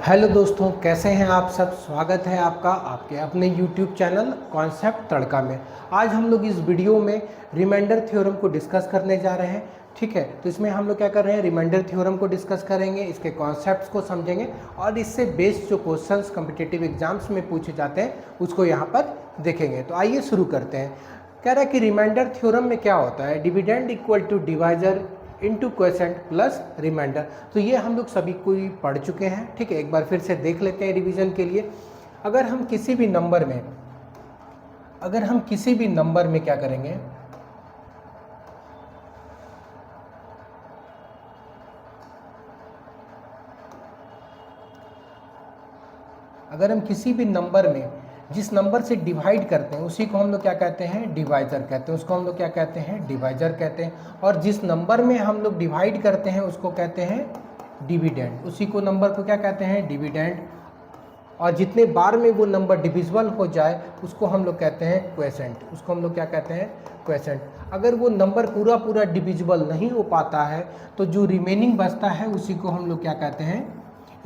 Hello दोस्तों, कैसे हैं आप सब। स्वागत है आपका आपके अपने YouTube चैनल कॉन्सेप्ट तड़का में। आज हम लोग इस वीडियो में रिमाइंडर थ्योरम को डिस्कस करने जा रहे हैं। ठीक है, तो इसमें हम लोग क्या कर रहे हैं, रिमाइंडर थ्योरम को डिस्कस करेंगे, इसके कॉन्सेप्ट्स को समझेंगे और इससे बेस्ड जो क्वेश्चंस कॉम्पिटिटिव एग्जाम्स में पूछे जाते हैं उसको यहाँ पर देखेंगे। तो आइए शुरू करते हैं। कह रहा है कि रिमाइंडर थ्योरम में क्या होता है, dividend equal to divisor into quotient plus remainder. तो ये हम लोग सभी को ही पढ़ चुके हैं। ठीक है, एक बार फिर से देख लेते हैं रिवीजन के लिए। अगर हम किसी भी नंबर में क्या करेंगे, अगर हम किसी भी नंबर में जिस नंबर से डिवाइड करते हैं उसी को हम लोग क्या कहते हैं, डिवाइजर कहते हैं। उसको हम लोग क्या कहते हैं, डिवाइजर कहते हैं। और जिस नंबर में हम लोग डिवाइड करते हैं उसको कहते हैं डिविडेंड। उसी को नंबर को क्या कहते हैं, डिविडेंड। और जितने बार में वो नंबर डिविजिबल हो जाए उसको हम लोग कहते हैं क्वोशेंट। उसको हम लोग क्या कहते हैं, क्वोशेंट। अगर वो नंबर पूरा डिविजिबल नहीं हो पाता है तो जो रिमेनिंग बचता है उसी को हम लोग क्या कहते हैं,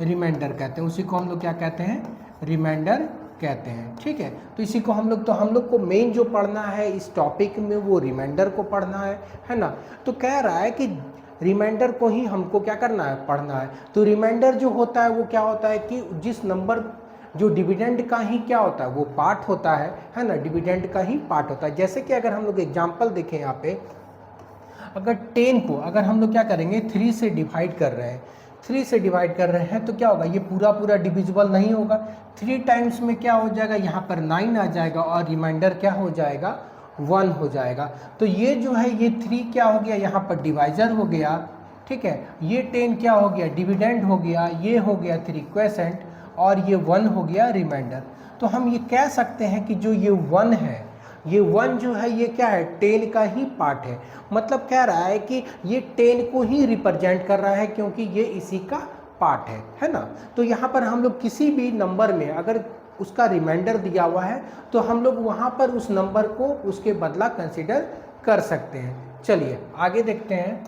रिमाइंडर कहते हैं। उसी को हम लोग क्या कहते हैं, रिमाइंडर कहते हैं। ठीक है, तो इसी को हम लोग को मेन जो पढ़ना है इस टॉपिक में वो रिमाइंडर को पढ़ना है ना। तो कह रहा है कि रिमाइंडर को ही हमको क्या करना है, पढ़ना है। तो रिमाइंडर जो होता है वो क्या होता है कि जिस नंबर जो डिविडेंड का ही क्या होता है वो पार्ट होता है ना, डिविडेंड का ही पार्ट होता है। जैसे कि अगर हम लोग एग्जाम्पल देखें यहाँ पे, अगर 10 को अगर हम लोग क्या करेंगे 3 से डिवाइड कर रहे हैं, 3 से डिवाइड कर रहे हैं तो क्या होगा, ये पूरा डिविजिबल नहीं होगा। 3 टाइम्स में क्या हो जाएगा, यहाँ पर 9 आ जाएगा और रिमाइंडर क्या हो जाएगा, 1 हो जाएगा। तो ये जो है ये 3 क्या हो गया, यहाँ पर डिवाइजर हो गया। ठीक है, ये 10 क्या हो गया, डिविडेंड हो गया। ये हो गया 3 क्वोशेंट और ये 1 हो गया रिमाइंडर। तो हम ये कह सकते हैं कि जो ये 1 है, ये 1 जो है ये क्या है, 10 का ही पार्ट है। मतलब कह रहा है कि ये 10 को ही रिप्रेजेंट कर रहा है क्योंकि ये इसी का पार्ट है ना। तो यहाँ पर हम लोग किसी भी नंबर में अगर उसका रिमाइंडर दिया हुआ है तो हम लोग वहाँ पर उस नंबर को उसके बदला कंसिडर कर सकते हैं। चलिए आगे देखते हैं।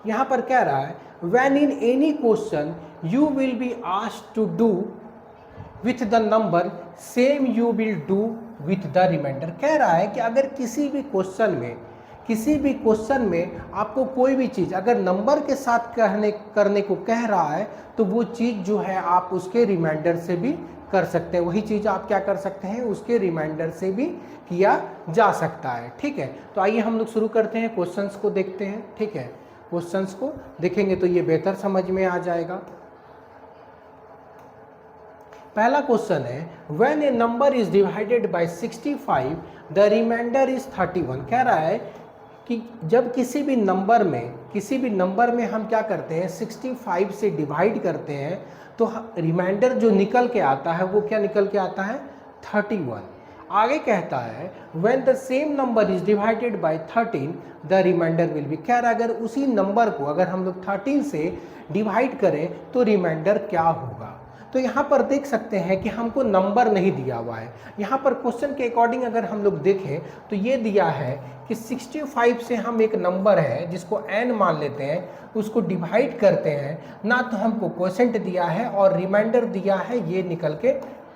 यहाँ पर कह रहा है when in any question you will be asked to do with the number same you will do with the remainder। कह रहा है कि अगर किसी भी क्वेश्चन में आपको कोई भी चीज़ अगर नंबर के साथ करने को कह रहा है तो वो चीज़ जो है आप उसके रिमाइंडर से भी कर सकते हैं। वही चीज़ आप क्या कर सकते हैं, उसके रिमाइंडर से भी किया जा सकता है। ठीक है, तो आइए हम लोग शुरू करते हैं, क्वेश्चंस को देखते हैं। ठीक है, क्वेश्चंस को देखेंगे तो ये बेहतर समझ में आ जाएगा। पहला क्वेश्चन है when a number is divided by 65 the remainder is 31। कह रहा है कि जब किसी भी नंबर में हम क्या करते हैं, 65 से डिवाइड करते हैं तो रिमाइंडर जो निकल के आता है वो क्या निकल के आता है, 31। आगे कहता है when the same number is divided by 13 the remainder will be। कह रहा है अगर उसी नंबर को अगर हम लोग 13 से डिवाइड करें तो रिमाइंडर क्या होगा। तो यहाँ पर देख सकते हैं कि हमको नंबर नहीं दिया हुआ है। यहाँ पर क्वेश्चन के अकॉर्डिंग अगर हम लोग देखें तो ये दिया है कि 65 से हम एक नंबर है जिसको n मान लेते हैं, उसको डिवाइड करते हैं ना, तो हमको क्वोशेंट दिया है और रिमाइंडर दिया है, ये निकल के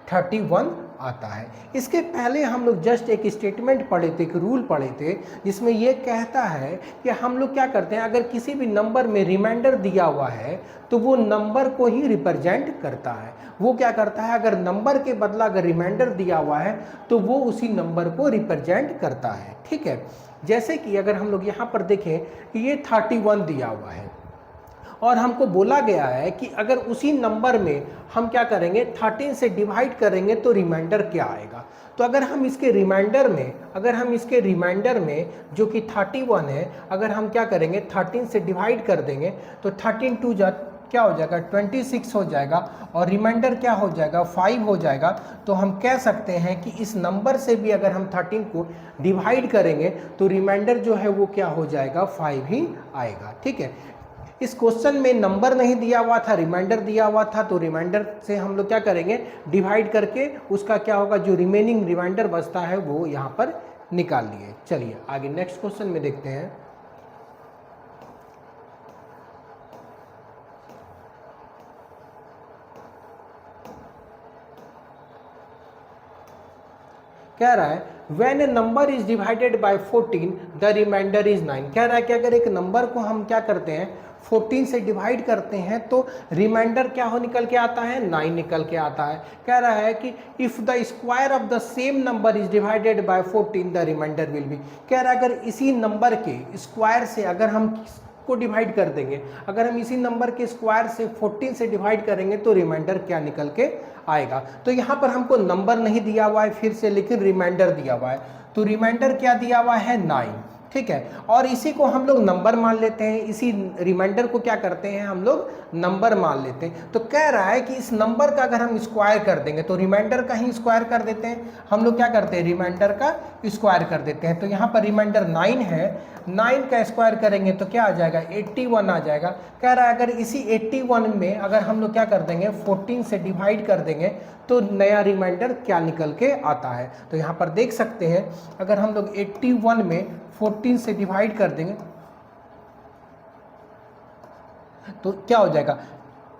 31 आता है। इसके पहले हम लोग जस्ट एक स्टेटमेंट पढ़े थे, एक रूल पढ़े थे जिसमें ये कहता है कि हम लोग क्या करते हैं, अगर किसी भी नंबर में रिमाइंडर दिया हुआ है तो वो नंबर को ही रिप्रेजेंट करता है। वो क्या करता है, अगर नंबर के बदला अगर रिमाइंडर दिया हुआ है तो वो उसी नंबर को रिप्रेजेंट करता है। ठीक है, जैसे कि अगर हम लोग यहाँ पर देखें कि ये 31 दिया हुआ है और हमको बोला गया है कि अगर उसी नंबर में हम क्या करेंगे, 13 से डिवाइड करेंगे तो रिमाइंडर क्या आएगा। तो अगर हम इसके रिमाइंडर में जो कि 31 है, अगर हम क्या करेंगे 13 से डिवाइड कर देंगे तो 13 टू क्या हो जाएगा, 26 हो जाएगा और रिमाइंडर क्या हो जाएगा, 5 हो जाएगा। तो हम कह सकते हैं कि इस नंबर से भी अगर हम 13 को डिवाइड करेंगे तो रिमाइंडर जो है वो क्या हो जाएगा, 5 ही आएगा। ठीक है, इस क्वेश्चन में नंबर नहीं दिया हुआ था, रिमाइंडर दिया हुआ था, तो रिमाइंडर से हम लोग क्या करेंगे, डिवाइड करके उसका क्या होगा, जो रिमेनिंग रिमाइंडर बचता है वो यहाँ पर निकाल लिए। चलिए आगे नेक्स्ट क्वेश्चन में देखते हैं। कह रहा है when a number is divided by 14 the remainder is 9। कह रहा है कि अगर एक नंबर को हम क्या करते हैं 14 से डिवाइड करते हैं तो रिमाइंडर क्या हो निकल के आता है 9 निकल के आता है। कह रहा है कि if the square of the same number is divided by 14 the remainder will be. कह रहा है अगर इसी नंबर के स्क्वायर से अगर हम को डिवाइड कर देंगे, अगर हम इसी नंबर के स्क्वायर से 14 से डिवाइड करेंगे तो रिमाइंडर क्या निकल के आएगा। तो यहाँ पर हमको नंबर नहीं दिया हुआ है फिर से, लेकिन रिमाइंडर दिया हुआ है। तो रिमाइंडर क्या दिया हुआ है 9, ठीक है। और इसी को हम लोग नंबर मान लेते हैं, इसी रिमाइंडर को क्या करते हैं हम लोग नंबर मान लेते हैं। तो कह रहा है कि इस नंबर का अगर हम स्क्वायर कर देंगे तो रिमाइंडर का ही स्क्वायर कर देते हैं। हम लोग क्या करते हैं रिमाइंडर का स्क्वायर कर देते हैं। तो यहाँ पर रिमाइंडर 9 है, 9 का स्क्वायर करेंगे तो क्या आ जाएगा 81 आ जाएगा। कह रहा है अगर इसी 81 में अगर हम लोग क्या कर देंगे 14 से डिवाइड कर देंगे तो नया रिमाइंडर क्या निकल के आता है। तो यहाँ पर देख सकते हैं अगर हम लोग 81 में 14 से डिवाइड कर देंगे तो क्या हो जाएगा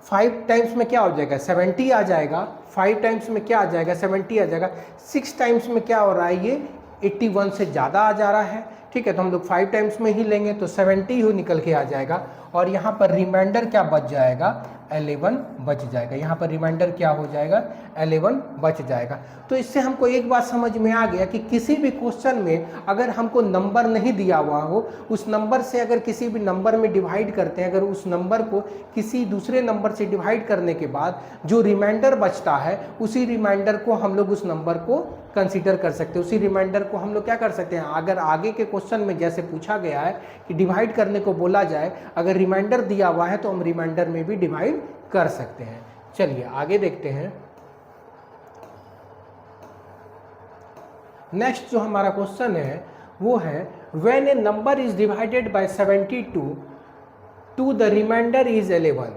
5 टाइम्स में क्या हो जाएगा 70 आ जाएगा, 5 टाइम्स में क्या आ जाएगा 70 आ जाएगा, 6 टाइम्स में क्या हो रहा है ये 81 से ज़्यादा आ जा रहा है, ठीक है। तो हम लोग 5 टाइम्स में ही लेंगे तो 70 ही निकल के आ जाएगा और यहाँ पर रिमाइंडर क्या बच जाएगा 11 बच जाएगा। यहाँ पर रिमाइंडर क्या हो जाएगा 11 बच जाएगा। तो इससे हमको एक बात समझ में आ गया कि किसी भी क्वेश्चन में अगर हमको नंबर नहीं दिया हुआ हो, उस नंबर से अगर किसी भी नंबर में डिवाइड करते हैं, अगर उस नंबर को किसी दूसरे नंबर से डिवाइड करने के बाद जो रिमाइंडर बचता है उसी रिमाइंडर को हम लोग उस नंबर को कंसीडर कर सकते हैं। उसी रिमाइंडर को हम लोग क्या कर सकते हैं, अगर आगे के क्वेश्चन में जैसे पूछा गया है कि डिवाइड करने को बोला जाए, अगर रिमाइंडर दिया हुआ है तो हम रिमाइंडर में भी डिवाइड कर सकते हैं। चलिए आगे देखते हैं। नेक्स्ट जो हमारा क्वेश्चन है वो है when a number is divided by 72 two the remainder is 11,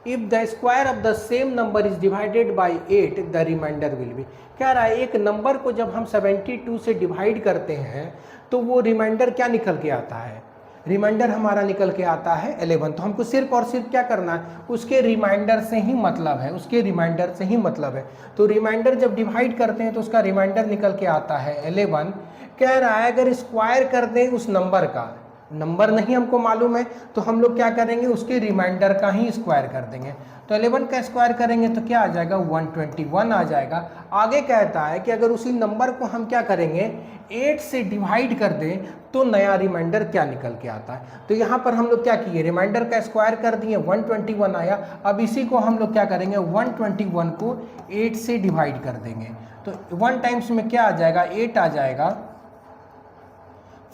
if the square of the same number is divided by 8 the remainder will be. कह रहा है एक नंबर को जब हम 72 से डिवाइड करते हैं तो वो रिमाइंडर क्या निकल के आता है, रिमाइंडर हमारा निकल के आता है 11। तो हमको सिर्फ और सिर्फ क्या करना है उसके रिमाइंडर से ही मतलब है, उसके रिमाइंडर से ही मतलब है। तो रिमाइंडर जब डिवाइड करते हैं तो उसका रिमाइंडर निकल के आता है 11। कह रहा है अगर स्क्वायर कर दें उस नंबर का, नंबर नहीं हमको मालूम है तो हम लोग क्या करेंगे उसके रिमाइंडर का ही स्क्वायर कर देंगे। तो 11 का स्क्वायर करेंगे तो क्या आ जाएगा 121 आ जाएगा। आगे कहता है कि अगर उसी नंबर को हम क्या करेंगे 8 से डिवाइड कर दें तो नया रिमाइंडर क्या निकल के आता है। तो यहाँ पर हम लोग क्या किए रिमाइंडर का स्क्वायर कर दिए 121 आया। अब इसी को हम लोग क्या करेंगे 121 को 8 से डिवाइड कर देंगे तो 1 टाइम्स में क्या आ जाएगा 8 आ जाएगा,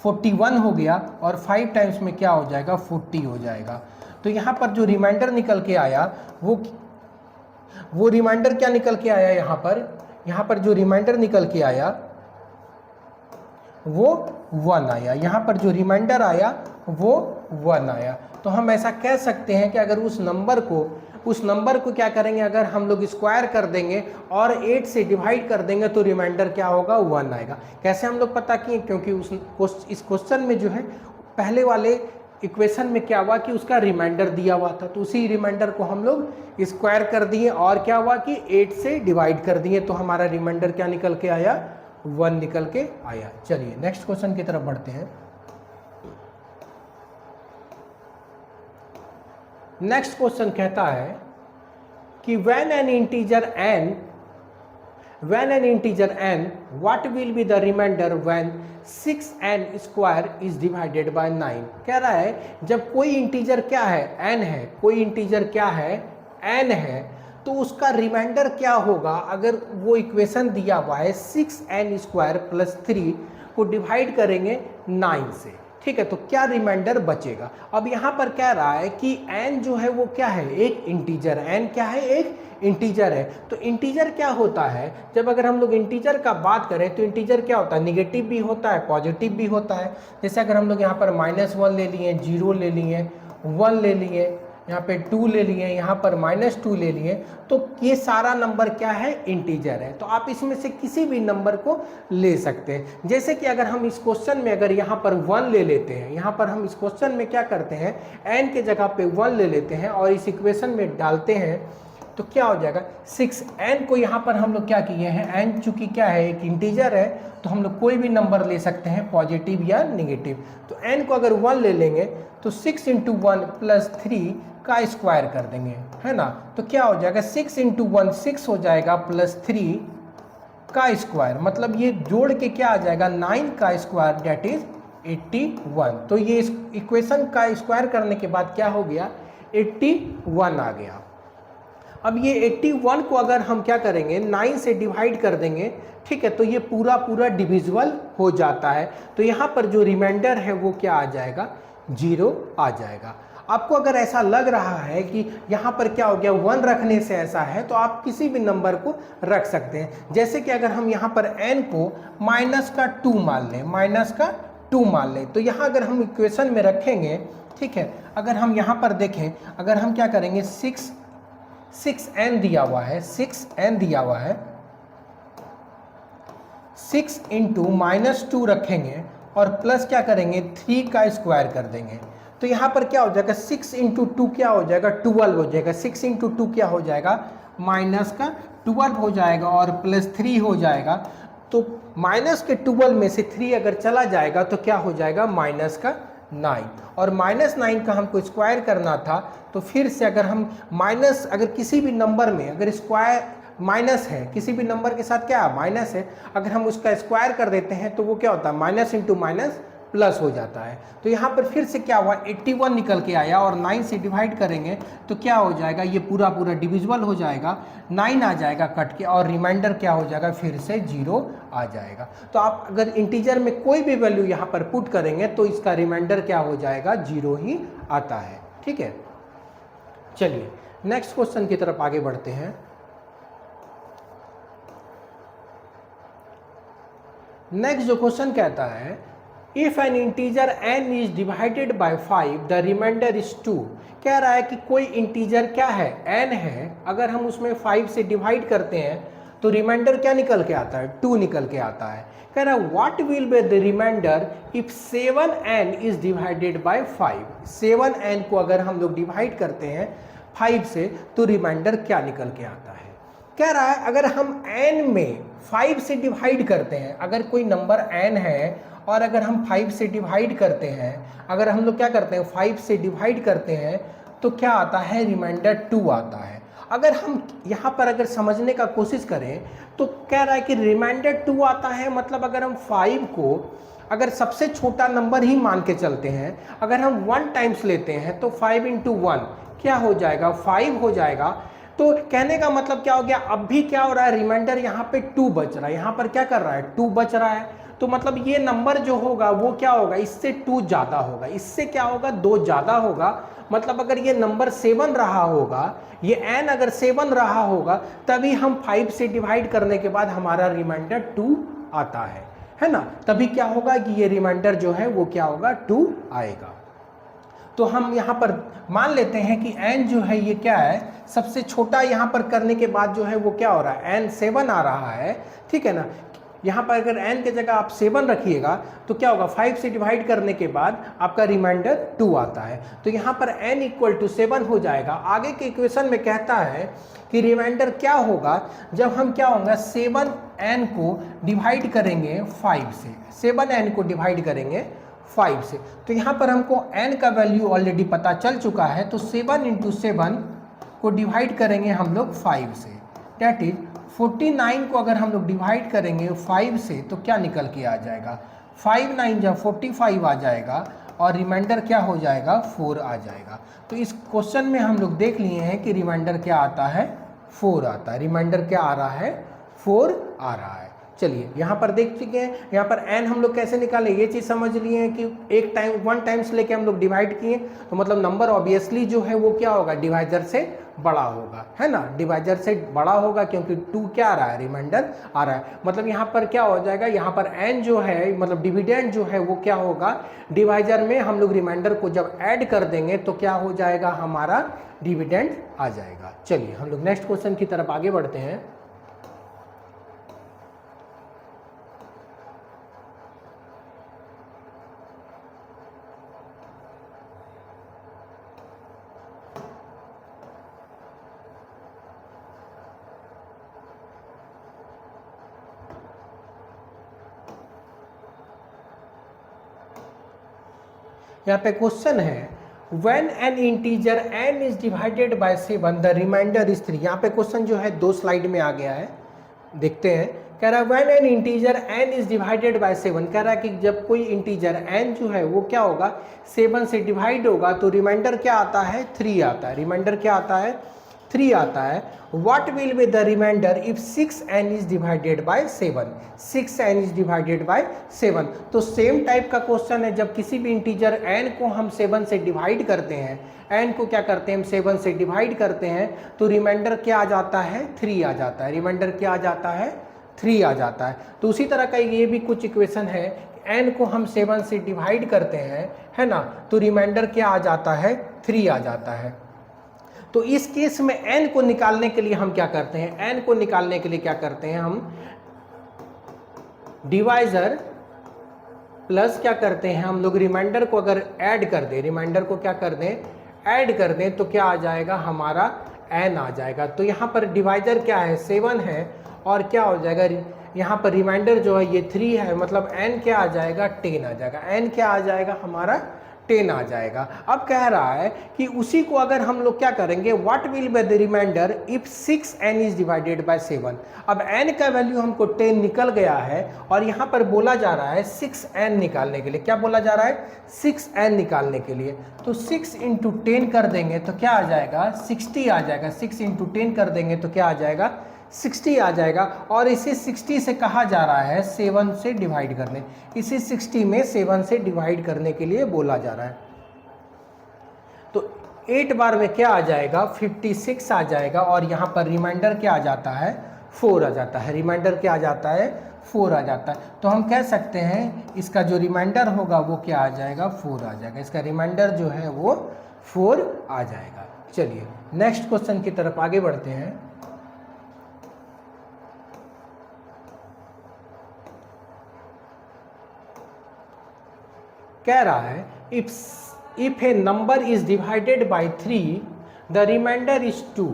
41 हो गया और 5 टाइम्स में क्या हो जाएगा 40 हो जाएगा। तो यहाँ पर जो रिमाइंडर निकल के आया वो रिमाइंडर क्या निकल के आया, यहाँ पर जो रिमाइंडर निकल के आया वो 1 आया। यहाँ पर जो रिमाइंडर आया वो 1 आया। तो हम ऐसा कह सकते हैं कि अगर उस नंबर को क्या करेंगे अगर हम लोग स्क्वायर कर देंगे और 8 से डिवाइड कर देंगे तो रिमाइंडर क्या होगा 1 आएगा। कैसे हम लोग पता किए, क्योंकि इस क्वेश्चन में जो है पहले वाले इक्वेशन में क्या हुआ कि उसका रिमाइंडर दिया हुआ था, तो उसी रिमाइंडर को हम लोग स्क्वायर कर दिए और क्या हुआ कि 8 से डिवाइड कर दिए तो हमारा रिमाइंडर क्या निकल के आया 1 निकल के आया। चलिए नेक्स्ट क्वेश्चन की तरफ बढ़ते हैं। नेक्स्ट क्वेश्चन कहता है कि when an integer n what will be the remainder when 6n square is divided by 9। कह रहा है जब कोई इंटीजर क्या है n है, कोई इंटीजर क्या है n है, तो उसका रिमाइंडर क्या होगा अगर वो इक्वेशन दिया हुआ है 6n स्क्वायर प्लस 3 को डिवाइड करेंगे 9 से, ठीक है। तो क्या रिमाइंडर बचेगा। अब यहाँ पर कह रहा है कि n जो है वो क्या है एक इंटीजर है, n क्या है एक इंटीजर है। तो इंटीजर क्या होता है, जब अगर हम लोग इंटीजर का बात करें तो इंटीजर क्या होता है निगेटिव भी होता है पॉजिटिव भी होता है। जैसे अगर हम लोग यहाँ पर -1 ले लिए, 0 ले लिए, 1 ले लिए, यहाँ पे 2 ले लिए, यहाँ पर -2 ले लिए, तो ये सारा नंबर क्या है इंटीजर है। तो आप इसमें से किसी भी नंबर को ले सकते हैं। जैसे कि अगर हम इस क्वेश्चन में अगर यहाँ पर 1 ले लेते हैं, यहाँ पर हम इस क्वेश्चन में क्या करते हैं n के जगह पे 1 ले लेते हैं और इस इक्वेशन में डालते हैं तो क्या हो जाएगा 6। n को यहाँ पर हम लोग क्या किए हैं, n चूंकि क्या है एक इंटीजर है, तो हम लोग कोई भी नंबर ले सकते हैं पॉजिटिव या निगेटिव। तो n को अगर 1 ले लेंगे तो 6 इंटू 1 प्लस 3 का स्क्वायर कर देंगे, है ना। तो क्या हो जाएगा 6 इंटू 1 6 हो जाएगा प्लस 3 का स्क्वायर, मतलब ये जोड़ के क्या आ जाएगा 9 का स्क्वायर डेट इज 81। तो ये इस इक्वेशन का स्क्वायर करने के बाद क्या हो गया 81 आ गया। अब ये 81 को अगर हम क्या करेंगे 9 से डिवाइड कर देंगे, ठीक है, तो ये पूरा पूरा डिविजिबल हो जाता है। तो यहाँ पर जो रिमाइंडर है वो क्या आ जाएगा 0 आ जाएगा। आपको अगर ऐसा लग रहा है कि यहाँ पर क्या हो गया 1 रखने से ऐसा है, तो आप किसी भी नंबर को रख सकते हैं। जैसे कि अगर हम यहाँ पर n को -2 मान लें, -2 मान लें, तो यहाँ अगर हम इक्वेशन में रखेंगे, ठीक है, अगर हम यहाँ पर देखें, अगर हम क्या करेंगे 6n दिया हुआ है, 6n दिया हुआ है, 6 इंटू -2 रखेंगे और प्लस क्या करेंगे 3 का स्क्वायर कर देंगे। तो यहाँ पर क्या हो जाएगा 6 इंटू 2 क्या हो जाएगा 12 हो जाएगा। 6 इंटू 2 क्या हो जाएगा -12 हो जाएगा और प्लस 3 हो जाएगा। तो -12 में से 3 अगर चला जाएगा तो क्या हो जाएगा -9, और -9 का हमको स्क्वायर करना था। तो फिर से अगर हम अगर किसी भी नंबर में अगर स्क्वायर माइनस है, किसी भी नंबर के साथ क्या माइनस है, अगर हम उसका स्क्वायर कर देते हैं तो वो क्या होता है माइनस इंटू माइनस प्लस हो जाता है। तो यहाँ पर फिर से क्या हुआ 81 निकल के आया और 9 से डिवाइड करेंगे तो क्या हो जाएगा ये पूरा पूरा डिविजिबल हो जाएगा, 9 आ जाएगा कट के और रिमाइंडर क्या हो जाएगा फिर से 0 आ जाएगा। तो आप अगर इंटीजर में कोई भी वैल्यू यहाँ पर पुट करेंगे तो इसका रिमाइंडर क्या हो जाएगा 0 ही आता है। ठीक है, चलिए नेक्स्ट क्वेश्चन की तरफ आगे बढ़ते हैं। नेक्स्ट जो क्वेश्चन कहता है if an integer n is divided by 5 the remainder is 2। कह रहा है कि कोई इंटीजर क्या है n है, अगर हम उसमें 5 से डिवाइड करते हैं तो रिमाइंडर क्या निकल के आता है 2 निकल के आता है। कह रहा है what will be the remainder if 7n is divided by 5। 7n को अगर हम लोग डिवाइड करते हैं 5 से तो रिमाइंडर क्या निकल के आता है। कह रहा है अगर हम n में 5 से डिवाइड करते हैं, अगर कोई नंबर n है और अगर हम 5 से डिवाइड करते हैं, अगर हम लोग क्या करते हैं 5 से डिवाइड करते हैं तो क्या आता है रिमाइंडर 2 आता है। अगर हम यहाँ पर अगर समझने का कोशिश करें तो कह रहा है कि रिमाइंडर 2 आता है, मतलब अगर हम 5 को अगर सबसे छोटा नंबर ही मान के चलते हैं, अगर हम 1 टाइम्स लेते हैं तो 5 इंटू 1 क्या हो जाएगा 5 हो जाएगा। तो कहने का मतलब क्या हो गया, अब भी क्या हो रहा है रिमाइंडर यहाँ पे 2 बच रहा है, यहाँ पर क्या कर रहा है 2 बच रहा है। तो मतलब ये नंबर जो होगा वो क्या होगा इससे 2 ज़्यादा होगा, इससे क्या होगा 2 ज़्यादा होगा। मतलब अगर ये नंबर 7 रहा होगा, ये n अगर 7 रहा होगा तभी हम 5 से डिवाइड करने के बाद हमारा रिमाइंडर 2 आता है ना। तभी क्या होगा कि ये रिमाइंडर जो है वो क्या होगा 2 आएगा। तो हम यहाँ पर मान लेते हैं कि n जो है ये क्या है सबसे छोटा, यहाँ पर करने के बाद जो है वो क्या हो रहा है n 7 आ रहा है, ठीक है ना। यहाँ पर अगर n के जगह आप 7 रखिएगा तो क्या होगा 5 से डिवाइड करने के बाद आपका रिमाइंडर 2 आता है। तो यहाँ पर n इक्वल टू 7 हो जाएगा। आगे के इक्वेशन में कहता है कि रिमाइंडर क्या होगा जब हम क्या होगा 7n को डिवाइड करेंगे 5 से, 7n को डिवाइड करेंगे 5 से। तो यहाँ पर हमको n का वैल्यू ऑलरेडी पता चल चुका है, तो 7 इंटू 7 को डिवाइड करेंगे हम लोग 5 से, डेट इज 49 को अगर हम लोग डिवाइड करेंगे 5 से तो क्या निकल के आ जाएगा 5 9 जब 45 आ जाएगा और रिमाइंडर क्या हो जाएगा 4 आ जाएगा। तो इस क्वेश्चन में हम लोग देख लिए हैं कि रिमाइंडर क्या आता है 4 आता है। रिमाइंडर क्या आ रहा है 4 आ रहा है। चलिए यहाँ पर देख चुके हैं, यहाँ पर n हम लोग कैसे निकालें ये चीज़ समझ लिए हैं कि 1 टाइम्स लेके हम लोग डिवाइड किए, तो मतलब नंबर ऑब्वियसली जो है वो क्या होगा डिवाइजर से बड़ा होगा, है ना। डिवाइजर से बड़ा होगा क्योंकि 2 क्या आ रहा है रिमाइंडर आ रहा है। मतलब यहाँ पर क्या हो जाएगा, यहाँ पर n जो है मतलब डिविडेंड जो है वो क्या होगा डिवाइजर में हम लोग रिमाइंडर को जब ऐड कर देंगे तो क्या हो जाएगा हमारा डिविडेंड आ जाएगा। चलिए हम लोग नेक्स्ट क्वेश्चन की तरफ आगे बढ़ते हैं। यहाँ पे क्वेश्चन है when an integer n is divided by 7 the remainder is 3। यहाँ पे क्वेश्चन जो है 2 स्लाइड में आ गया है, देखते हैं। कह रहा है when an integer n is divided by 7, कह रहा है कि जब कोई इंटीजर n जो है वो क्या होगा 7 से डिवाइड होगा तो रिमाइंडर क्या आता है 3 आता है। रिमाइंडर क्या आता है 3 आता है। What will be the remainder if 6n is divided by 7? 6n is divided by 7। तो सेम टाइप का क्वेश्चन है, जब किसी भी इंटीजर n को हम 7 से डिवाइड करते हैं, n को क्या करते हैं हम 7 से डिवाइड करते हैं तो रिमाइंडर क्या आ जाता है 3 आ जाता है। रिमाइंडर क्या आ जाता है 3 आ जाता है। तो उसी तरह का ये भी कुछ इक्वेशन है, n को हम 7 से डिवाइड करते हैं, है ना, तो रिमाइंडर क्या आ जाता है 3 आ जाता है। तो इस केस में n को निकालने के लिए हम क्या करते हैं, n को निकालने के लिए क्या करते हैं हम डिवाइजर प्लस क्या करते हैं हम लोग रिमाइंडर को अगर ऐड कर दें, रिमाइंडर को क्या कर दें ऐड कर दें तो क्या आ जाएगा हमारा n आ जाएगा। तो यहाँ पर डिवाइजर क्या है 7 है और क्या हो जाएगा यहाँ पर रिमाइंडर जो है ये 3 है, मतलब n क्या आ जाएगा 10 आ जाएगा। n क्या आ जाएगा हमारा 10 आ जाएगा। अब कह रहा है कि उसी को अगर हम लोग क्या करेंगे what will be the remainder if 6n is divided by 7। अब n का वैल्यू हमको 10 निकल गया है और यहाँ पर बोला जा रहा है 6n निकालने के लिए। क्या बोला जा रहा है 6n निकालने के लिए। तो 6 इंटू 10 कर देंगे तो क्या आ जाएगा 60 आ जाएगा। 6 इंटू 10 कर देंगे तो क्या आ जाएगा 60 आ जाएगा। और इसे 60 से कहा जा रहा है 7 से डिवाइड करने, इसे 60 में 7 से डिवाइड करने के लिए बोला जा रहा है। तो 8 बार में क्या आ जाएगा 56 आ जाएगा और यहाँ पर रिमाइंडर क्या आ जाता है 4 आ जाता है। रिमाइंडर क्या आ जाता है 4 आ जाता है। तो हम कह सकते हैं इसका जो रिमाइंडर होगा वो क्या आ जाएगा 4 आ जाएगा। इसका रिमाइंडर जो है वो 4 आ जाएगा। चलिए नेक्स्ट क्वेश्चन की तरफ आगे बढ़ते हैं। कह रहा है if a number is divided by 3 the remainder is 2।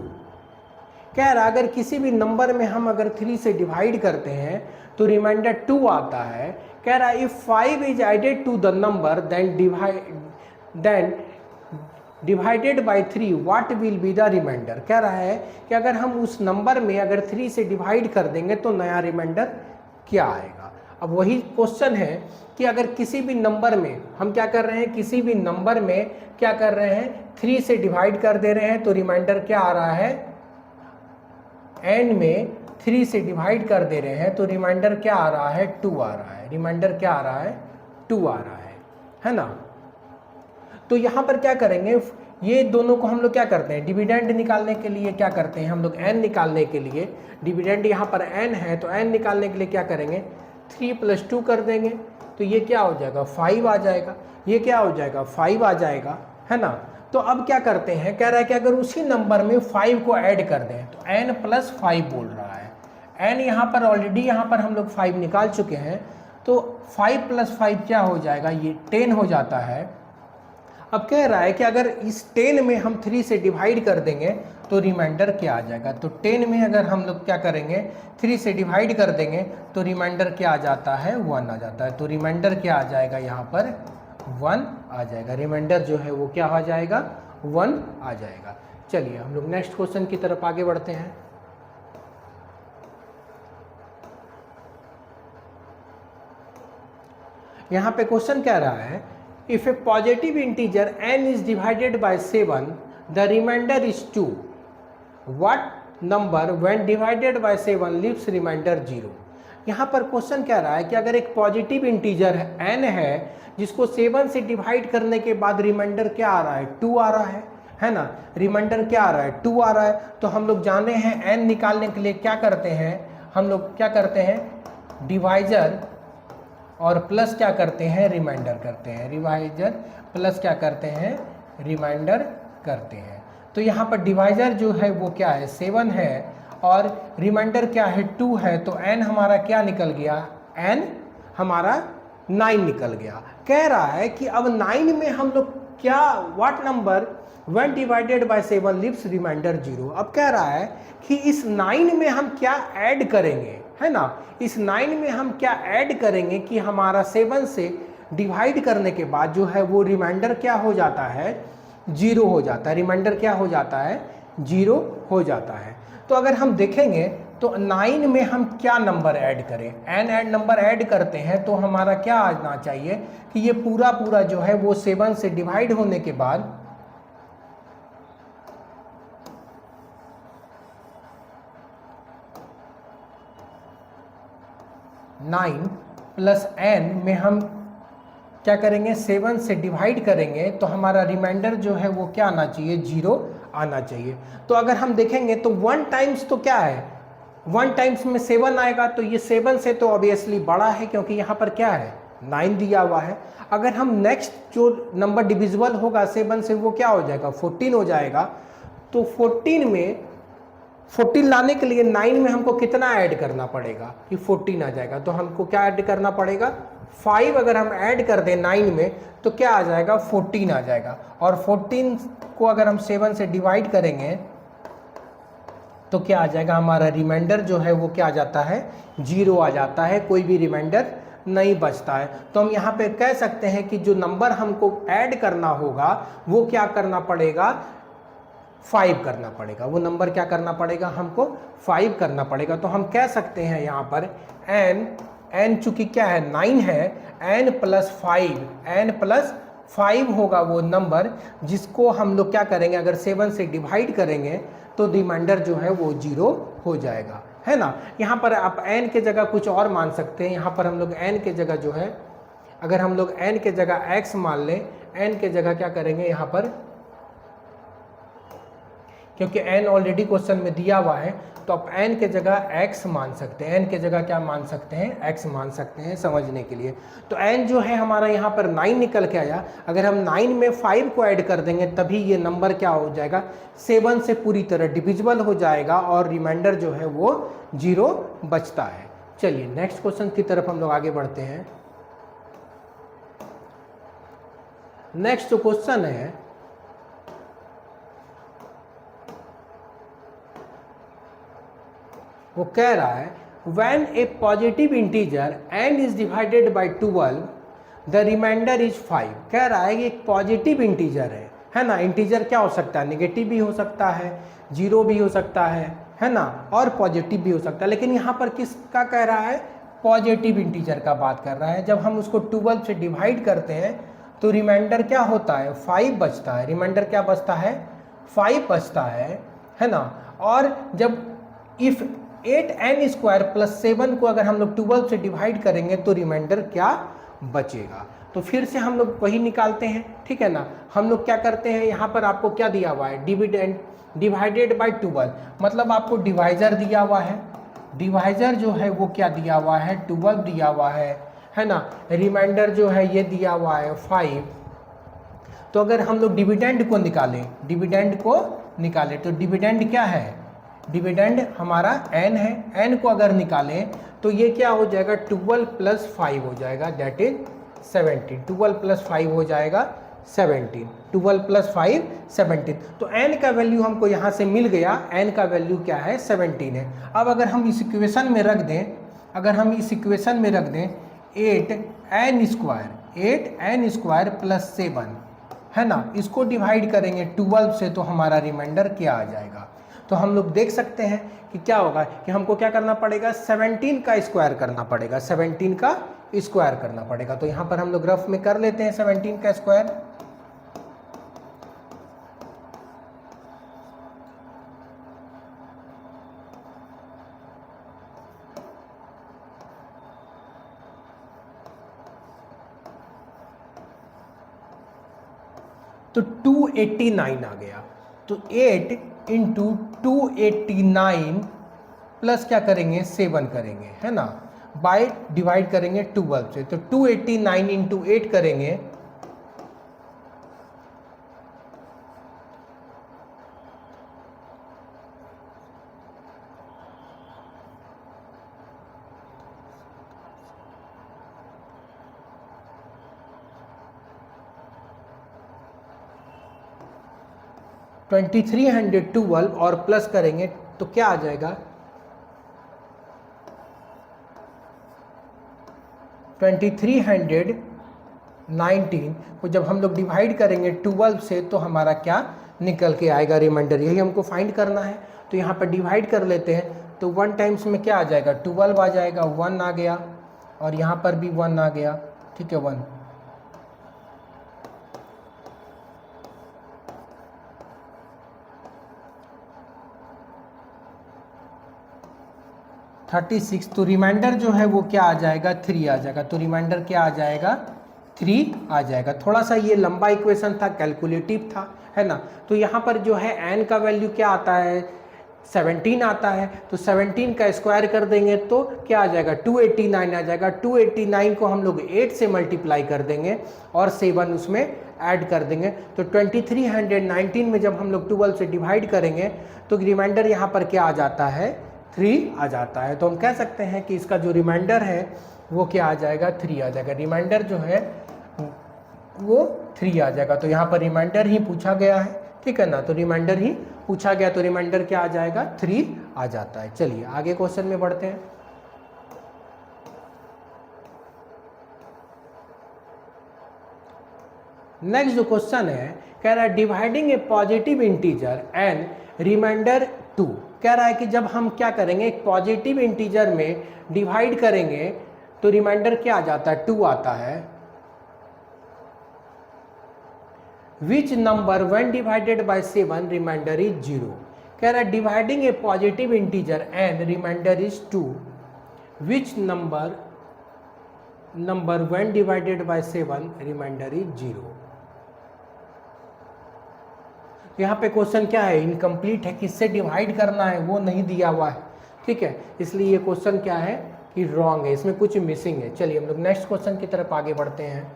कह रहा है अगर किसी भी नंबर में हम अगर 3 से डिवाइड करते हैं तो रिमाइंडर 2 आता है। कह रहा है if 5 is added to the number then divided by 3 what will be the remainder. कह रहा है कि अगर हम उस नंबर में अगर 3 से डिवाइड कर देंगे तो नया रिमाइंडर क्या आएगा। अब वही क्वेश्चन है कि अगर किसी भी नंबर में हम क्या कर रहे हैं, किसी भी नंबर में क्या कर रहे हैं 3 से डिवाइड कर दे रहे हैं तो रिमाइंडर क्या आ रहा है n में 3 से डिवाइड कर दे रहे हैं तो रिमाइंडर क्या आ रहा है 2 आ रहा है। रिमाइंडर क्या आ रहा है 2 आ रहा है ना। तो यहाँ पर क्या करेंगे ये दोनों को हम लोग क्या करते हैं डिविडेंड निकालने के लिए क्या करते हैं हम लोग n निकालने के लिए, डिविडेंड यहाँ पर n है तो n निकालने के लिए क्या करेंगे 3 + 2 कर देंगे तो ये क्या हो जाएगा 5 आ जाएगा। ये क्या हो जाएगा 5 आ जाएगा, है ना। तो अब क्या करते हैं, कह रहा है कि अगर उसी नंबर में 5 को ऐड कर दें तो n + 5 बोल रहा है। n यहाँ पर ऑलरेडी यहाँ पर हम लोग 5 निकाल चुके हैं तो 5 + 5 क्या हो जाएगा ये 10 हो जाता है। अब कह रहा है कि अगर इस 10 में हम 3 से डिवाइड कर देंगे तो रिमाइंडर क्या आ जाएगा। तो 10 में अगर हम लोग क्या करेंगे 3 से डिवाइड कर देंगे तो रिमाइंडर क्या आ जाता है 1 आ जाता है। तो रिमाइंडर क्या आ जाएगा यहाँ पर 1 आ जाएगा। रिमाइंडर जो है वो क्या आ जाएगा 1 आ जाएगा। चलिए हम लोग नेक्स्ट क्वेश्चन की तरफ आगे बढ़ते हैं। यहाँ पे क्वेश्चन कह रहा है if A positive integer n is divided by 7 the remainder is 2 what number when divided by 7 leaves remainder 0। यहाँ पर क्वेश्चन कह रहा है कि अगर एक पॉजिटिव इंटीजर n है जिसको 7 से डिवाइड करने के बाद रिमाइंडर क्या आ रहा है 2 आ रहा है ना। रिमाइंडर क्या आ रहा है 2 आ रहा है। तो हम लोग जाने हैं n निकालने के लिए क्या करते हैं हम लोग क्या करते हैं डिवाइजर और प्लस क्या करते हैं रिमाइंडर करते हैं। डिवाइजर प्लस क्या करते हैं रिमाइंडर करते हैं। तो यहाँ पर डिवाइजर जो है वो क्या है 7 है और रिमाइंडर क्या है 2 है। तो n हमारा क्या निकल गया n हमारा 9 निकल गया। कह रहा है कि अब 9 में हम लोग क्या what number when divided by 7 leaves remainder 0। अब कह रहा है कि इस 9 में हम क्या ऐड करेंगे, है ना। इस 9 में हम क्या ऐड करेंगे कि हमारा 7 से डिवाइड करने के बाद जो है वो रिमाइंडर क्या हो जाता है, 0 हो जाता है। रिमाइंडर क्या हो जाता है, 0 हो जाता है। तो अगर हम देखेंगे तो 9 में हम क्या नंबर ऐड करें, एन ऐड नंबर ऐड करते हैं तो हमारा क्या आना चाहिए कि ये पूरा पूरा जो है वो 7 से डिवाइड होने के बाद 9 प्लस n में हम क्या करेंगे, 7 से डिवाइड करेंगे तो हमारा रिमाइंडर जो है वो क्या आना चाहिए, 0 आना चाहिए। तो अगर हम देखेंगे तो 1 टाइम्स तो क्या है, 1 टाइम्स में 7 आएगा, तो ये 7 से तो ऑब्वियसली बड़ा है क्योंकि यहाँ पर क्या है, 9 दिया हुआ है। अगर हम नेक्स्ट जो नंबर डिविजिबल होगा 7 से वो क्या हो जाएगा, 14 हो जाएगा। तो 14 लाने के लिए 9 में हमको कितना ऐड करना पड़ेगा कि 14 आ जाएगा। तो हमको क्या ऐड करना पड़ेगा, 5 अगर हम ऐड कर दें 9 में तो क्या आ जाएगा, 14 आ जाएगा। और 14 को अगर हम 7 से डिवाइड करेंगे तो क्या आ जाएगा, हमारा रिमाइंडर जो है वो क्या आ जाता है, 0 आ जाता है, कोई भी रिमाइंडर नहीं बचता है। तो हम यहाँ पे कह सकते हैं कि जो नंबर हमको ऐड करना होगा वो क्या करना पड़ेगा, 5 करना पड़ेगा। वो नंबर क्या करना पड़ेगा, हमको 5 करना पड़ेगा। तो हम कह सकते हैं यहाँ पर n चूंकि क्या है, 9 है, n प्लस 5 होगा वो नंबर जिसको हम लोग क्या करेंगे, अगर 7 से डिवाइड करेंगे तो रिमाइंडर जो है वो 0 हो जाएगा, है ना। यहाँ पर आप n के जगह कुछ और मान सकते हैं। यहाँ पर हम लोग n के जगह जो है, अगर हम लोग n के जगह x मान लें, n के जगह क्या करेंगे यहाँ पर, क्योंकि n ऑलरेडी क्वेश्चन में दिया हुआ है तो आप n के जगह x मान सकते हैं। n के जगह क्या मान सकते हैं, x मान सकते हैं समझने के लिए। तो n जो है हमारा यहाँ पर 9 निकल के आया। अगर हम 9 में 5 को ऐड कर देंगे तभी ये नंबर क्या हो जाएगा, 7 से पूरी तरह डिविजिबल हो जाएगा और रिमाइंडर जो है वो 0 बचता है। चलिए नेक्स्ट क्वेश्चन की तरफ हम लोग आगे बढ़ते हैं। नेक्स्ट जो क्वेश्चन है वो कह रहा है when a positive integer n is divided by 12 the remainder is 5। कह रहा है कि एक पॉजिटिव इंटीजर है ना। इंटीजर क्या हो सकता है, नेगेटिव भी हो सकता है, 0 भी हो सकता है ना, और पॉजिटिव भी हो सकता है। लेकिन यहाँ पर किसका कह रहा है, पॉजिटिव इंटीजर का बात कर रहा है। जब हम उसको 12 से डिवाइड करते हैं तो रिमाइंडर क्या होता है, 5 बचता है। रिमाइंडर क्या बचता है, 5 बचता है ना। और जब इफ 8n स्क्वायर प्लस 7 को अगर हम लोग 12 से डिवाइड करेंगे तो रिमाइंडर क्या बचेगा। तो फिर से हम लोग वही निकालते हैं, ठीक है ना। हम लोग क्या करते हैं, यहाँ पर आपको क्या दिया हुआ है, डिवाइडेड बाय 12, मतलब आपको डिवाइजर दिया हुआ है। डिवाइजर जो है वो क्या दिया हुआ है, 12 दिया हुआ है ना। रिमाइंडर जो है ये दिया हुआ है 5। तो अगर हम लोग डिविडेंड को निकालें तो डिविडेंड क्या है, डिविडेंड हमारा n है। n को अगर निकालें तो ये क्या हो जाएगा, 12 प्लस 5 हो जाएगा, दैट इज 17। 12 प्लस 5 हो जाएगा 17, 12 प्लस 5 17। तो n का वैल्यू हमको यहाँ से मिल गया, n का वैल्यू क्या है, 17 है। अब अगर हम इस इक्वेशन में रख दें, 8n स्क्वायर प्लस 7 है ना, इसको डिवाइड करेंगे 12 से तो हमारा रिमाइंडर क्या आ जाएगा। तो हम लोग देख सकते हैं कि क्या होगा कि हमको क्या करना पड़ेगा, 17 का स्क्वायर करना पड़ेगा, 17 का स्क्वायर करना पड़ेगा। तो यहाँ पर हम लोग रफ में कर लेते हैं 17 का स्क्वायर। तो 289 आ गया। तो 8 इंटू 289 प्लस क्या करेंगे, 7 करेंगे, है ना, बाय डिवाइड करेंगे 12 से। तो 289 इंटू 8 करेंगे तो 2312 और प्लस करेंगे तो क्या आ जाएगा, 2312 19 को जब हम लोग डिवाइड करेंगे 12 से तो हमारा क्या निकल के आएगा रिमाइंडर, यही हमको फाइंड करना है। तो यहाँ पर डिवाइड कर लेते हैं, तो 1 टाइम्स में क्या आ जाएगा 12 आ जाएगा, 1 आ गया और यहाँ पर भी 1 आ गया, ठीक है 1। 36, तो रिमाइंडर जो है वो क्या आ जाएगा 3 आ जाएगा। तो रिमाइंडर क्या आ जाएगा 3 आ जाएगा। थोड़ा सा ये लंबा इक्वेशन था, कैलकुलेटिव था, है ना। तो यहाँ पर जो है n का वैल्यू क्या आता है 17 आता है, तो 17 का स्क्वायर कर देंगे तो क्या आ जाएगा 289 आ जाएगा। 289 को हम लोग 8 से मल्टीप्लाई कर देंगे और 7 उसमें ऐड कर देंगे, तो 2319 में जब हम लोग 12 से डिवाइड करेंगे तो रिमाइंडर यहाँ पर क्या आ जाता है 3 आ जाता है। तो हम कह सकते हैं कि इसका जो रिमाइंडर है वो क्या आ जाएगा 3 आ जाएगा। रिमाइंडर जो है वो 3 आ जाएगा। तो यहाँ पर रिमाइंडर ही पूछा गया है, ठीक है ना, तो रिमाइंडर ही पूछा गया, तो रिमाइंडर क्या आ जाएगा 3 आ जाता है। चलिए आगे क्वेश्चन में बढ़ते हैं। नेक्स्ट जो क्वेश्चन है कह रहा है dividing a positive integer and remainder 2। कह रहा है कि जब हम क्या करेंगे एक पॉजिटिव इंटीजर में डिवाइड करेंगे तो रिमाइंडर क्या आ जाता है 2 आता है। Which number when divided by 7 remainder is 0। कह रहा है dividing a positive integer and remainder is 2, which number when divided by 7 remainder is 0। यहाँ पे क्वेश्चन क्या है इनकम्प्लीट है, किससे डिवाइड करना है वो नहीं दिया हुआ है, ठीक है, इसलिए ये क्वेश्चन क्या है कि रॉन्ग है, इसमें कुछ मिसिंग है। चलिए हम लोग नेक्स्ट क्वेश्चन की तरफ आगे बढ़ते हैं।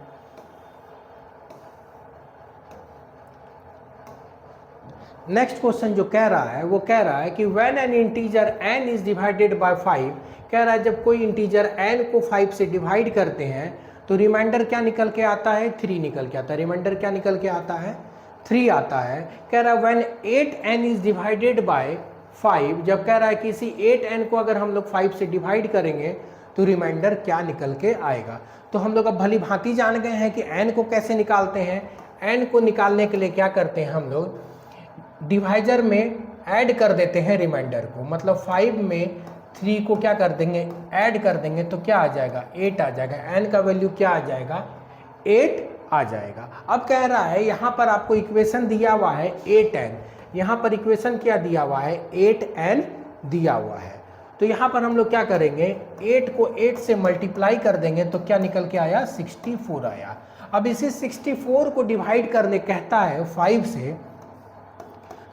नेक्स्ट क्वेश्चन जो कह रहा है वो कह रहा है कि when an integer n is divided by 5। कह रहा है जब कोई इंटीजर n को 5 से डिवाइड करते हैं तो रिमाइंडर क्या निकल के आता है 3 निकल के आता है। रिमाइंडर क्या निकल के आता है 3 आता है। कह रहा है when 8n is divided by 5। जब कह रहा है कि इसी 8n को अगर हम लोग 5 से डिवाइड करेंगे तो रिमाइंडर क्या निकल के आएगा। तो हम लोग अब भली भांति जान गए हैं कि n को कैसे निकालते हैं। n को निकालने के लिए क्या करते हैं हम लोग डिवाइजर में ऐड कर देते हैं रिमाइंडर को, मतलब 5 में 3 को क्या कर देंगे ऐड कर देंगे तो क्या आ जाएगा 8 आ जाएगा। n का वैल्यू क्या आ जाएगा 8 आ जाएगा। अब कह रहा है यहाँ पर आपको इक्वेशन दिया हुआ है 8n, यहाँ पर इक्वेशन क्या दिया हुआ है 8n दिया हुआ है। तो यहाँ पर हम लोग क्या करेंगे 8 को 8 से मल्टीप्लाई कर देंगे तो क्या निकल के आया 64 आया। अब इसी 64 को डिवाइड करने कहता है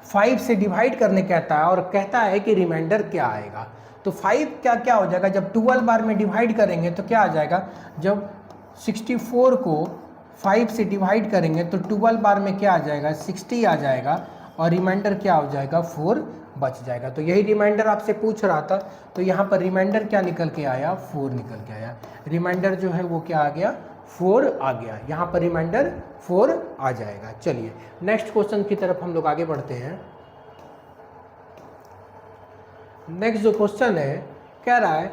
5 से डिवाइड करने कहता है और कहता है कि रिमाइंडर क्या आएगा। तो 5 क्या हो जाएगा जब 12 बार में डिवाइड करेंगे तो क्या आ जाएगा, जब 64 को 5 से डिवाइड करेंगे तो 12 बार में क्या आ जाएगा 60 आ जाएगा और रिमाइंडर क्या हो जाएगा 4 बच जाएगा। तो यही रिमाइंडर आपसे पूछ रहा था, तो यहाँ पर रिमाइंडर क्या निकल के आया 4 निकल के आया। रिमाइंडर जो है वो क्या आ गया 4 आ गया, यहाँ पर रिमाइंडर 4 आ जाएगा। चलिए नेक्स्ट क्वेश्चन की तरफ हम लोग आगे बढ़ते हैं। नेक्स्ट जो क्वेश्चन है कह रहा है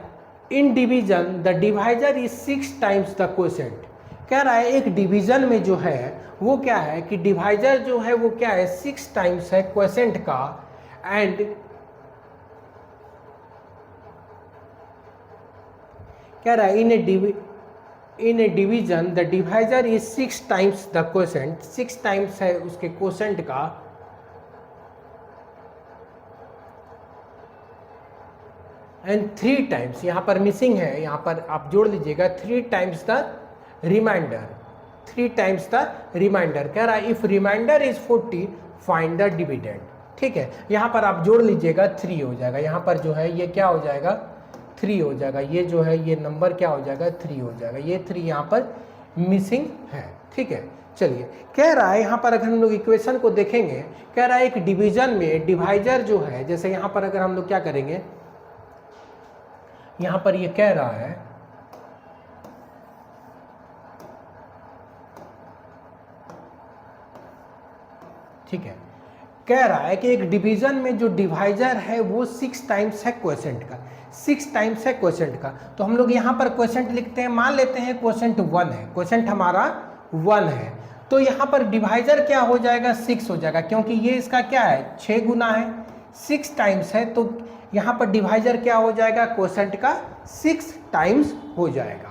in division the divisor is 6 times the quotient. कह रहा है एक डिवीजन में जो है वो क्या है कि डिवाइजर जो है वो क्या है 6 टाइम्स है क्वोशेंट का, एंड कह रहा है in a division the divisor is 6 times the quotient. 6 times है उसके क्वोशेंट का, एंड 3 टाइम्स यहाँ पर मिसिंग है, यहाँ पर आप जोड़ लीजिएगा 3 times the remainder. 3 times the remainder. कह रहा है if remainder is 40 find the dividend. ठीक है, यहाँ पर आप जोड़ लीजिएगा 3 हो जाएगा, यहाँ पर जो है ये क्या हो जाएगा 3 हो जाएगा, ये जो है ये नंबर क्या हो जाएगा 3 हो जाएगा, ये 3 यहाँ पर मिसिंग है। ठीक है, चलिए कह रहा है यहाँ पर अगर हम लोग इक्वेशन को देखेंगे, कह रहा है एक डिवीजन में डिवाइजर जो है, जैसे यहाँ पर अगर हम लोग क्या करेंगे, यहाँ पर ये कह रहा है ठीक है, कह रहा है कि एक डिवीजन में जो डिवाइजर है वो 6 टाइम्स है क्वोशेंट का, 6 टाइम्स है क्वोशेंट का। तो हम लोग यहाँ पर क्वोशेंट लिखते हैं, मान लेते हैं क्वोशेंट 1 है, क्वोशेंट हमारा 1 है। तो यहाँ पर डिवाइजर क्या हो जाएगा, 6 हो जाएगा, क्योंकि ये इसका क्या है 6 गुना है, 6 टाइम्स है। तो यहाँ पर डिवाइजर क्या हो जाएगा, क्वोशेंट का 6 टाइम्स हो जाएगा।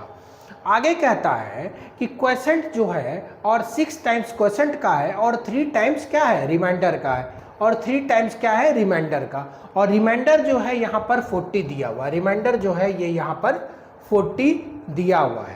आगे कहता है कि क्वोशेंट जो है और 6 टाइम्स क्वोशेंट का है और 3 टाइम्स क्या है रिमाइंडर का है, और 3 टाइम्स क्या है रिमाइंडर का, और रिमाइंडर जो है यहाँ पर 40 दिया हुआ है। रिमाइंडर जो है ये यहाँ पर 40 दिया हुआ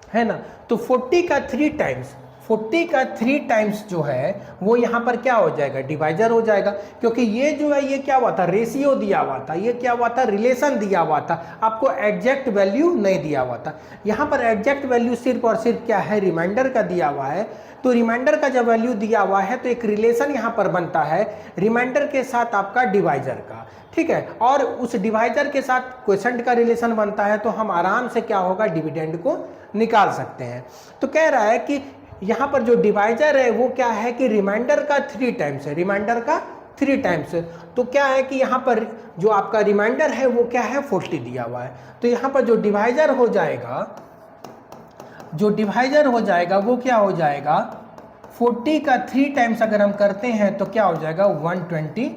है ना। तो 40 का 3 टाइम्स, 40 का 3 टाइम्स जो है वो यहाँ पर क्या हो जाएगा, डिवाइजर हो जाएगा, क्योंकि ये जो है ये क्या हुआ था, रेशियो दिया हुआ था, ये क्या हुआ था, रिलेशन दिया हुआ था, आपको एग्जैक्ट वैल्यू नहीं दिया हुआ था। यहाँ पर एग्जैक्ट वैल्यू सिर्फ और सिर्फ क्या है, रिमाइंडर का दिया हुआ है। तो रिमाइंडर का जब वैल्यू दिया हुआ है तो एक रिलेशन यहाँ पर बनता है रिमाइंडर के साथ आपका डिवाइजर का, ठीक है, और उस डिवाइजर के साथ क्वोशेंट का रिलेशन बनता है, तो हम आराम से क्या होगा, डिविडेंड को निकाल सकते हैं। तो कह रहा है कि यहाँ पर जो डिवाइजर है वो क्या है कि रिमाइंडर का 3 टाइम्स है, रिमाइंडर का 3 टाइम्स है। तो क्या है कि यहाँ पर जो आपका रिमाइंडर है वो क्या है 40 दिया हुआ है। तो यहाँ पर जो डिवाइजर हो जाएगा, जो डिवाइजर हो जाएगा वो क्या हो जाएगा, 40 का 3 टाइम्स अगर हम करते हैं तो क्या हो जाएगा 120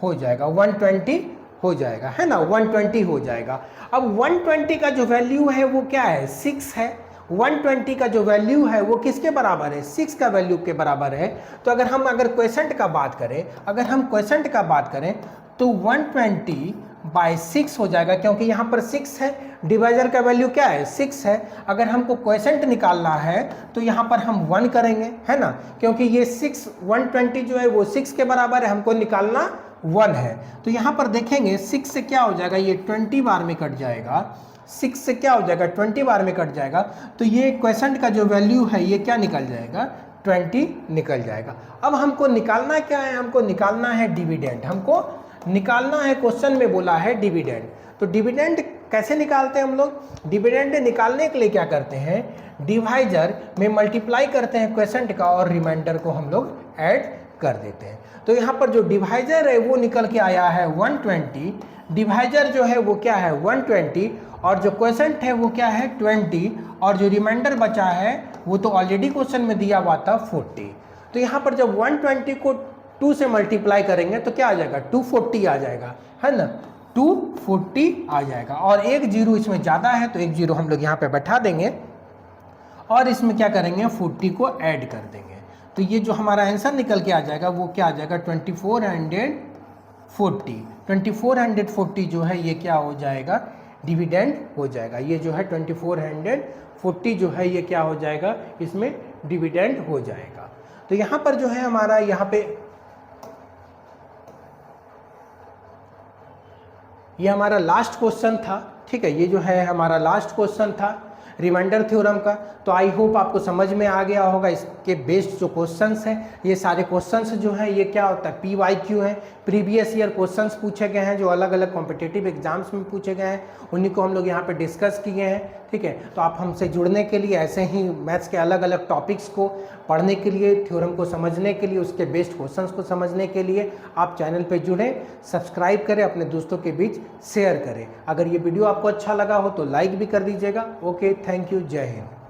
हो जाएगा, 120 हो जाएगा, है ना, 120 हो जाएगा। अब 120 का जो वैल्यू है वो क्या है 6 है। 120 का जो वैल्यू है वो किसके बराबर है, 6 का वैल्यू के बराबर है। तो अगर क्वोशेंट का बात करें, अगर हम क्वोशेंट का बात करें तो 120/6 हो जाएगा, क्योंकि यहाँ पर 6 है, डिवाइजर का वैल्यू क्या है 6 है। अगर हमको क्वोशेंट निकालना है तो यहाँ पर हम 1 करेंगे, है ना, क्योंकि ये 120 जो है वो 6 के बराबर है, हमको निकालना 1 है। तो यहाँ पर देखेंगे 6 से क्या हो जाएगा, ये 20 बार में कट जाएगा, 6 से क्या हो जाएगा 20 बार में कट जाएगा। तो ये क्वोशेंट का जो वैल्यू है ये क्या निकल जाएगा, 20 निकल जाएगा। अब हमको निकालना क्या है, हमको निकालना है डिविडेंड, हमको निकालना है, क्वेश्चन में बोला है डिविडेंड। तो डिविडेंड कैसे निकालते हैं हम लोग, डिविडेंड निकालने के लिए क्या करते हैं, डिवाइजर में मल्टीप्लाई करते हैं क्वोशेंट का और रिमाइंडर को हम लोग ऐड कर देते हैं। तो यहाँ पर जो डिवाइजर है वो निकल के आया है 120, डिवाइजर जो है वो क्या है 120, और जो क्वोशेंट है वो क्या है 20, और जो रिमाइंडर बचा है वो तो ऑलरेडी क्वेश्चन में दिया हुआ था 40। तो यहाँ पर जब 120 को 2 से मल्टीप्लाई करेंगे तो क्या आ जाएगा 240 आ जाएगा, है ना, 240 आ जाएगा। और एक जीरो इसमें ज़्यादा है तो एक जीरो हम लोग यहाँ पे बैठा देंगे और इसमें क्या करेंगे 40 को ऐड कर देंगे। तो ये जो हमारा आंसर निकल के आ जाएगा वो क्या आ जाएगा 2440। 2440 जो है ये क्या हो जाएगा, डिविडेंड हो जाएगा। ये जो है 2440 जो है ये क्या हो जाएगा, इसमें डिविडेंड हो जाएगा। तो यहाँ पर जो है हमारा यहाँ पे ये हमारा लास्ट क्वेश्चन था, ठीक है, ये जो है हमारा लास्ट क्वेश्चन था रिमाइंडर थ्योरम का। तो आई होप आपको समझ में आ गया होगा। इसके बेस्ड जो क्वेश्चंस हैं, ये सारे क्वेश्चंस जो हैं ये क्या होता है PYQ हैं, प्रीवियस ईयर क्वेश्चंस पूछे गए हैं जो अलग अलग कॉम्पिटिटिव एग्जाम्स में पूछे गए हैं, उन्हीं को हम लोग यहाँ पे डिस्कस किए हैं, ठीक है। तो आप हमसे जुड़ने के लिए, ऐसे ही मैथ्स के अलग अलग टॉपिक्स को पढ़ने के लिए, थ्योरम को समझने के लिए, उसके बेस्ड क्वेश्चंस को समझने के लिए आप चैनल पे जुड़ें, सब्सक्राइब करें, अपने दोस्तों के बीच शेयर करें। अगर ये वीडियो आपको अच्छा लगा हो तो लाइक भी कर दीजिएगा। ओके, थैंक यू, जय हिंद।